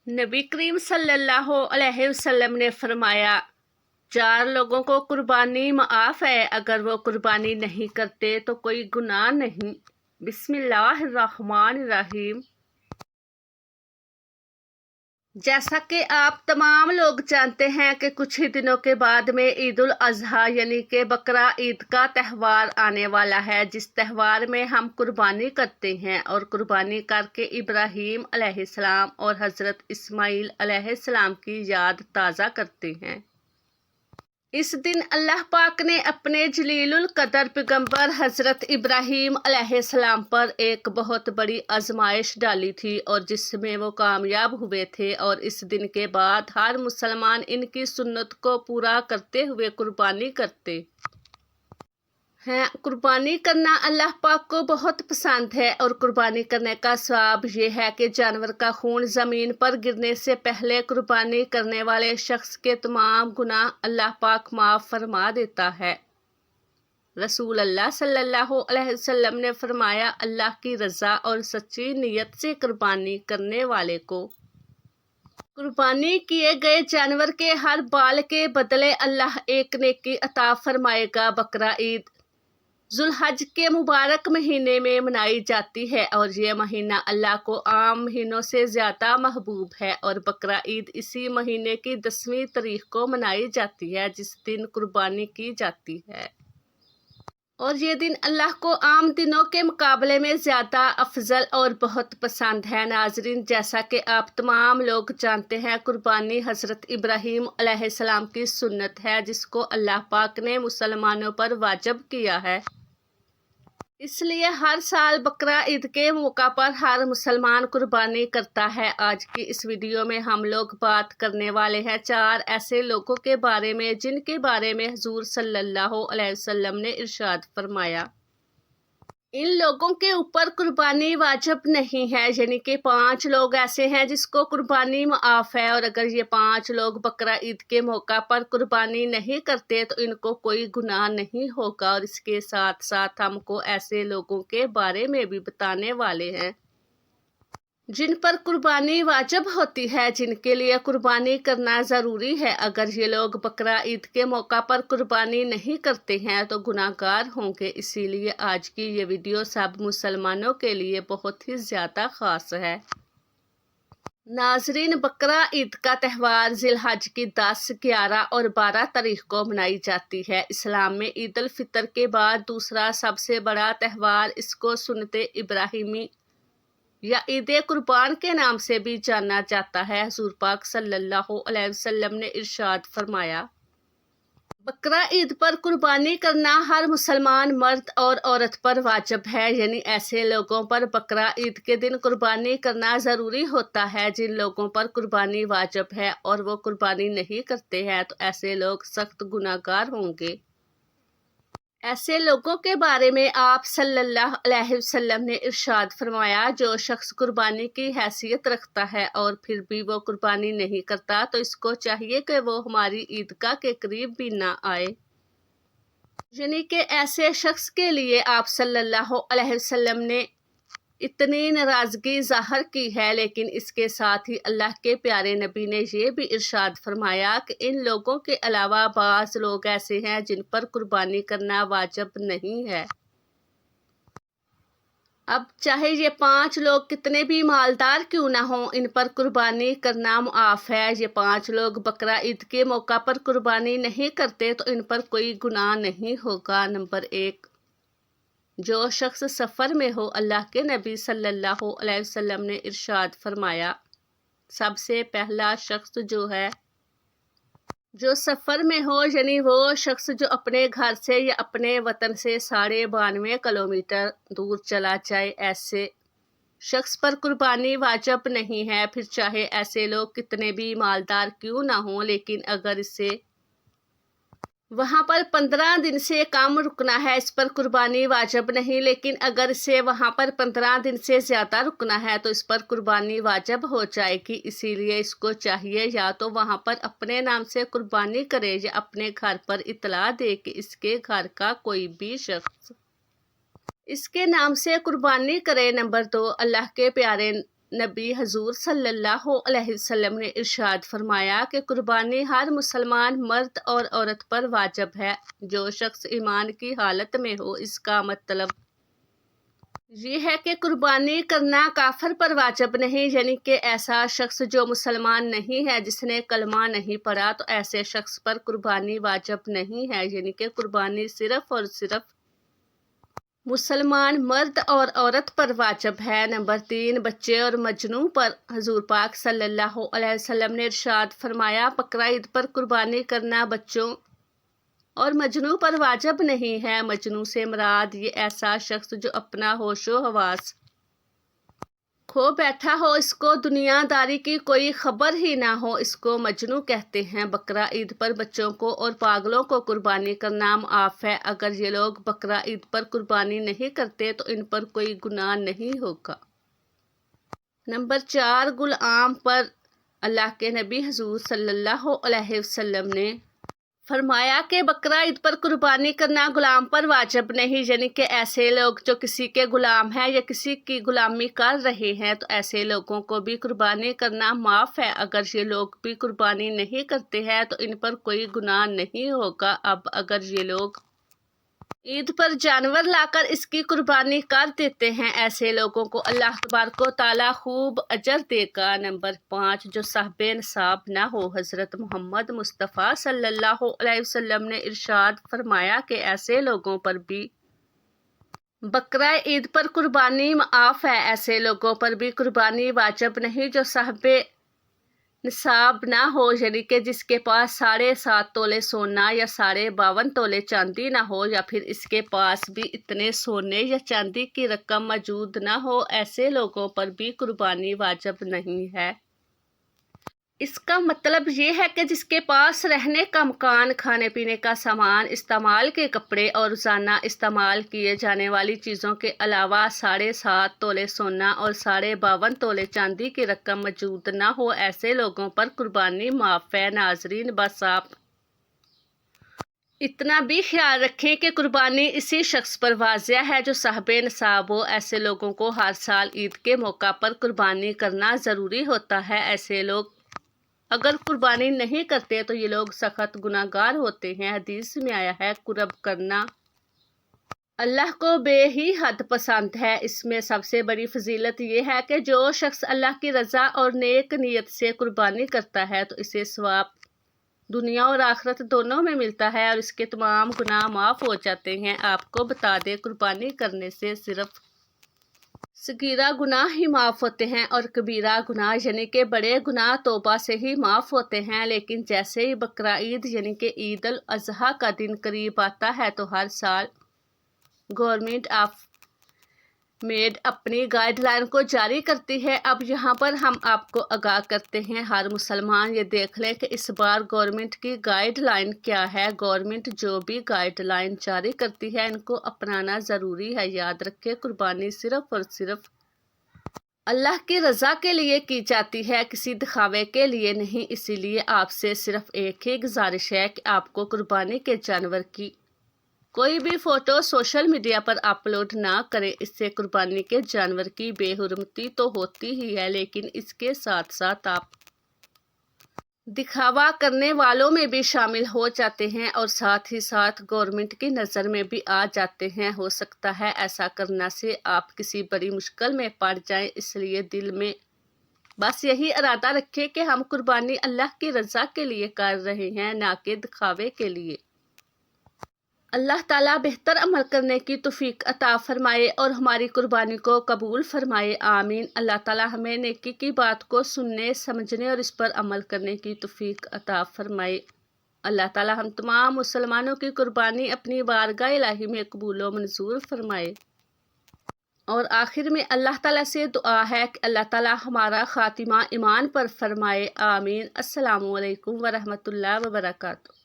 नबी करीम सल्लल्लाहु अलैहि वसल्लम ने फरमाया, 4 लोगों को कुर्बानी माफ़ है, अगर वो कुर्बानी नहीं करते तो कोई गुनाह नहीं। बिस्मिल्लाहिर्रहमानिर्रहीम। जैसा कि आप तमाम लोग जानते हैं कि कुछ ही दिनों के बाद में ईद उल अज़हा यानी कि बकरा ईद का त्यौहार आने वाला है, जिस त्यौहार में हम कुर्बानी करते हैं और कुर्बानी करके इब्राहीम अलैहिस्सलाम और हज़रत इस्माईल अलैहिस्सलाम की याद ताज़ा करते हैं। इस दिन अल्लाह पाक ने अपने जलीलुल कदर पैगंबर हज़रत इब्राहीम अलैहिस्सलाम पर एक बहुत बड़ी आजमाइश डाली थी और जिसमें वो कामयाब हुए थे, और इस दिन के बाद हर मुसलमान इनकी सुन्नत को पूरा करते हुए कुर्बानी करते हैं। कुर्बानी करना अल्लाह पाक को बहुत पसंद है और कुर्बानी करने का सवाब ये है कि जानवर का खून ज़मीन पर गिरने से पहले कुर्बानी करने वाले शख्स के तमाम गुनाह अल्लाह पाक माफ़ फरमा देता है। रसूल अल्लाह सल्लल्लाहु अलैहि वसल्लम ने फरमाया, अल्लाह की रज़ा और सच्ची नीयत से कुर्बानी करने वाले को कुर्बानी किए गए जानवर के हर बाल के बदले अल्लाह एक नेकी अता फरमाएगा। बकरा ईद जुल्हज के मुबारक महीने में मनाई जाती है और ये महीना अल्लाह को आम महीनों से ज़्यादा महबूब है, और बकरा ईद इसी महीने की 10वीं तारीख को मनाई जाती है, जिस दिन कुर्बानी की जाती है, और ये दिन अल्लाह को आम दिनों के मुकाबले में ज़्यादा अफजल और बहुत पसंद है। नाजरीन, जैसा कि आप तमाम लोग जानते हैं, कुर्बानी हज़रत इब्राहीम अलैहिस्सलाम की सुन्नत है, जिसको अल्लाह पाक ने मुसलमानों पर वाजिब किया है। इसलिए हर साल बकरा ईद के मौका पर हर मुसलमान कुर्बानी करता है। आज की इस वीडियो में हम लोग बात करने वाले हैं 4 ऐसे लोगों के बारे में जिनके बारे में हुजूर सल्लल्लाहु अलैहि वसल्लम ने इरशाद फरमाया, इन लोगों के ऊपर कुर्बानी वाजिब नहीं है, यानी कि 5 लोग ऐसे हैं जिसको कुर्बानी माफ़ है, और अगर ये 5 लोग बकरा ईद के मौका पर कुर्बानी नहीं करते तो इनको कोई गुनाह नहीं होगा। और इसके साथ साथ हमको ऐसे लोगों के बारे में भी बताने वाले हैं जिन पर कुर्बानी वाजिब होती है, जिनके लिए कुर्बानी करना ज़रूरी है। अगर ये लोग बकरा ईद के मौका पर कुर्बानी नहीं करते हैं तो गुनाहगार होंगे। इसीलिए आज की ये वीडियो सब मुसलमानों के लिए बहुत ही ज़्यादा ख़ास है। नाजरीन, बकरा ईद का त्यौहार जिलहज की 10, 11 और 12 तारीख को मनाई जाती है। इस्लाम में ईद उल फितर के बाद दूसरा सबसे बड़ा त्यौहार, इसको सुन्नते इब्राहिमी या ईद कुर्बान के नाम से भी जाना जाता है। हुजूर पाक सल्लल्लाहु अलैहि वसल्लम ने इरशाद फरमाया, बकरा ईद पर कुर्बानी करना हर मुसलमान मर्द और औरत पर वाजिब है, यानी ऐसे लोगों पर बकरा ईद के दिन कुर्बानी करना ज़रूरी होता है जिन लोगों पर कुर्बानी वाजिब है और वो कुर्बानी नहीं करते हैं, तो ऐसे लोग सख्त गुनाहगार होंगे। ऐसे लोगों के बारे में आप सल्लल्लाहु अलैहि वसल्लम ने इरशाद फरमाया, जो शख्स कुर्बानी की हैसियत रखता है और फिर भी वो कुर्बानी नहीं करता तो इसको चाहिए कि वो हमारी ईदगाह के करीब भी ना आए। यानी कि ऐसे शख्स के लिए आप सल्लल्लाहु अलैहि वसल्लम ने इतनी नाराज़गी ज़ाहिर की है, लेकिन इसके साथ ही अल्लाह के प्यारे नबी ने ये भी इरशाद फरमाया कि इन लोगों के अलावा बाज़ लोग ऐसे हैं जिन पर कुर्बानी करना वाजिब नहीं है। अब चाहे ये 5 लोग कितने भी मालदार क्यों ना हों, इन पर कुर्बानी करना मुआफ़ है। ये 5 लोग बकरा ईद के मौका पर कुर्बानी नहीं करते तो इन पर कोई गुनाह नहीं होगा। नंबर 1, जो शख्स सफ़र में हो। अल्लाह के नबी सल्लल्लाहु अलैहि वसल्लम ने इरशाद फरमाया, सबसे पहला शख्स जो सफ़र में हो, यानी वो शख्स जो अपने घर से या अपने वतन से 92.5 किलोमीटर दूर चला जाए, ऐसे शख्स पर कुर्बानी वाजिब नहीं है। फिर चाहे ऐसे लोग कितने भी मालदार क्यों ना हों, लेकिन अगर इसे वहाँ पर 15 दिन से कम रुकना है, इस पर कुर्बानी वाजिब नहीं। लेकिन अगर इसे वहाँ पर 15 दिन से ज़्यादा रुकना है तो इस पर कुर्बानी वाजिब हो जाएगी। इसीलिए इसको चाहिए या तो वहाँ पर अपने नाम से कुर्बानी करे या अपने घर पर इतला दे कि इसके घर का कोई भी शख्स इसके नाम से कुर्बानी करे। नंबर 2, अल्लाह के प्यारे نبی حضور صلی اللہ علیہ وسلم نے ارشاد فرمایا کہ قربانی ہر مسلمان مرد اور عورت پر واجب ہے۔ جو شخص ایمان کی حالت میں ہو، اس کا مطلب یہ ہے کہ قربانی کرنا کافر پر واجب نہیں، یعنی کہ ایسا شخص جو مسلمان نہیں ہے، جس نے کلمہ نہیں پڑھا، تو ایسے شخص پر قربانی واجب نہیں ہے، یعنی کہ قربانی صرف اور صرف مسلمان مرد اور عورت پر واجب ہے۔ نمبر 3، بچے اور مجنوں پر حضور پاک صلی اللہ علیہ وسلم نے ارشاد فرمایا، بقرہ عید پر قربانی کرنا بچوں اور مجنوں پر واجب نہیں ہے۔ مجنوں سے مراد یہ ایسا شخص جو اپنا ہوش و حواس کھو بیٹھا ہو، اس کو دنیا داری کی کوئی خبر ہی نہ ہو، اس کو مجنوں کہتے ہیں۔ بقرہ عید پر بچوں کو اور پاگلوں کو قربانی کرنا معاف ہے۔ اگر یہ لوگ بقرہ عید پر قربانی نہیں کرتے تو ان پر کوئی گناہ نہیں ہوگا۔ نمبر 4، غلام پر اللہ کے نبی حضور صلی اللہ علیہ وسلم نے فرمایا کہ بقرہ عید پر قربانی کرنا غلام پر واجب نہیں، یعنی کہ ایسے لوگ جو کسی کے غلام ہیں یا کسی کی غلامی کر رہے ہیں، تو ایسے لوگوں کو بھی قربانی کرنا معاف ہے۔ اگر یہ لوگ بھی قربانی نہیں کرتے ہیں تو ان پر کوئی گناہ نہیں ہوگا۔ اب اگر یہ لوگ عید پر جانور لا کر اس کی قربانی کر دیتے ہیں، ایسے لوگوں کو اللہ تبارک و تعالیٰ خوب اجر دے گا۔ نمبر 5، جو صاحب نصاب نہ ہو۔ حضرت محمد مصطفیٰ صلی اللہ علیہ وسلم نے ارشاد فرمایا کہ ایسے لوگوں پر بھی بقرہ عید پر قربانی معاف ہے، ایسے لوگوں پر بھی قربانی واجب نہیں جو صاحب نصاب نہ ہو، یعنی کہ جس کے پاس 7.5 تولے سونا یا 52.5 تولے چاندی نہ ہو، یا پھر اس کے پاس بھی اتنے سونے یا چاندی کی رقم موجود نہ ہو، ایسے لوگوں پر بھی قربانی واجب نہیں ہے۔ اس کا مطلب یہ ہے کہ جس کے پاس رہنے کا مکان، کھانے پینے کا سامان، استعمال کے کپڑے اور روزانہ استعمال کیے جانے والی چیزوں کے علاوہ 7.5 تولے سونا اور 52.5 تولے چاندی کی رقم موجود نہ ہو، ایسے لوگوں پر قربانی معاف ہے۔ ناظرین، بس آپ اتنا بھی خیال رکھیں کہ قربانی اسی شخص پر واضح ہے جو صاحب نصاب ہو۔ ایسے لوگوں کو ہر سال عید کے موقع پر قربانی کرنا ضروری ہوتا ہے۔ ایسے لوگ اگر قربانی نہیں کرتے تو یہ لوگ سخت گناہ گار ہوتے ہیں۔ حدیث میں آیا ہے، قرب کرنا اللہ کو بے ہی حد پسند ہے۔ اس میں سب سے بڑی فضیلت یہ ہے کہ جو شخص اللہ کی رضا اور نیک نیت سے قربانی کرتا ہے تو اسے ثواب دنیا اور آخرت دونوں میں ملتا ہے اور اس کے تمام گناہ معاف ہو جاتے ہیں۔ آپ کو بتا دیں، قربانی کرنے سے صرف صغیرہ گناہ ہی معاف ہوتے ہیں اور کبیرہ گناہ یعنی کہ بڑے گناہ توبہ سے ہی معاف ہوتے ہیں۔ لیکن جیسے ہی بقرہ عید یعنی کہ عید الاضحیٰ کا دن قریب آتا ہے تو ہر سال گورنمنٹ آف میڈ اپنی گائیڈ لائن کو جاری کرتی ہے۔ اب یہاں پر ہم آپ کو آگاہ کرتے ہیں، ہر مسلمان یہ دیکھ لیں کہ اس بار گورنمنٹ کی گائیڈ لائن کیا ہے۔ گورنمنٹ جو بھی گائیڈ لائن جاری کرتی ہے، ان کو اپنانا ضروری ہے۔ یاد رکھیں، قربانی صرف اور صرف اللہ کی رضا کے لیے کی جاتی ہے، کسی دکھاوے کے لیے نہیں۔ اسی لیے آپ سے صرف ایک ہی گزارش ہے کہ آپ کو قربانی کے جانور کی کوئی بھی فوٹو سوشل میڈیا پر اپلوڈ نہ کریں۔ اس سے قربانی کے جانور کی بے حرمتی تو ہوتی ہی ہے، لیکن اس کے ساتھ ساتھ آپ دکھاوا کرنے والوں میں بھی شامل ہو جاتے ہیں اور ساتھ ہی ساتھ گورنمنٹ کی نظر میں بھی آ جاتے ہیں۔ ہو سکتا ہے ایسا کرنا سے آپ کسی بڑی مشکل میں پڑ جائیں، اس لیے دل میں بس یہی ارادہ رکھیں کہ ہم قربانی اللہ کی رضا کے لیے کر رہے ہیں، نہ کہ دکھاوے کے لیے۔ اللہ تعالیٰ بہتر عمل کرنے کی توفیق عطا فرمائے اور ہماری قربانی کو قبول فرمائے، آمین۔ اللہ تعالیٰ ہمیں نیکی کی بات کو سننے، سمجھنے اور اس پر عمل کرنے کی توفیق عطا فرمائے۔ اللہ تعالیٰ ہم تمام مسلمانوں کی قربانی اپنی بارگاہ الہی میں قبول و منظور فرمائے۔ اور آخر میں اللہ تعالیٰ سے دعا ہے کہ اللہ تعالیٰ ہمارا خاتمہ ایمان پر فرمائے، آمین۔ السلام علیکم ورحمۃ اللہ وبرکاتہ۔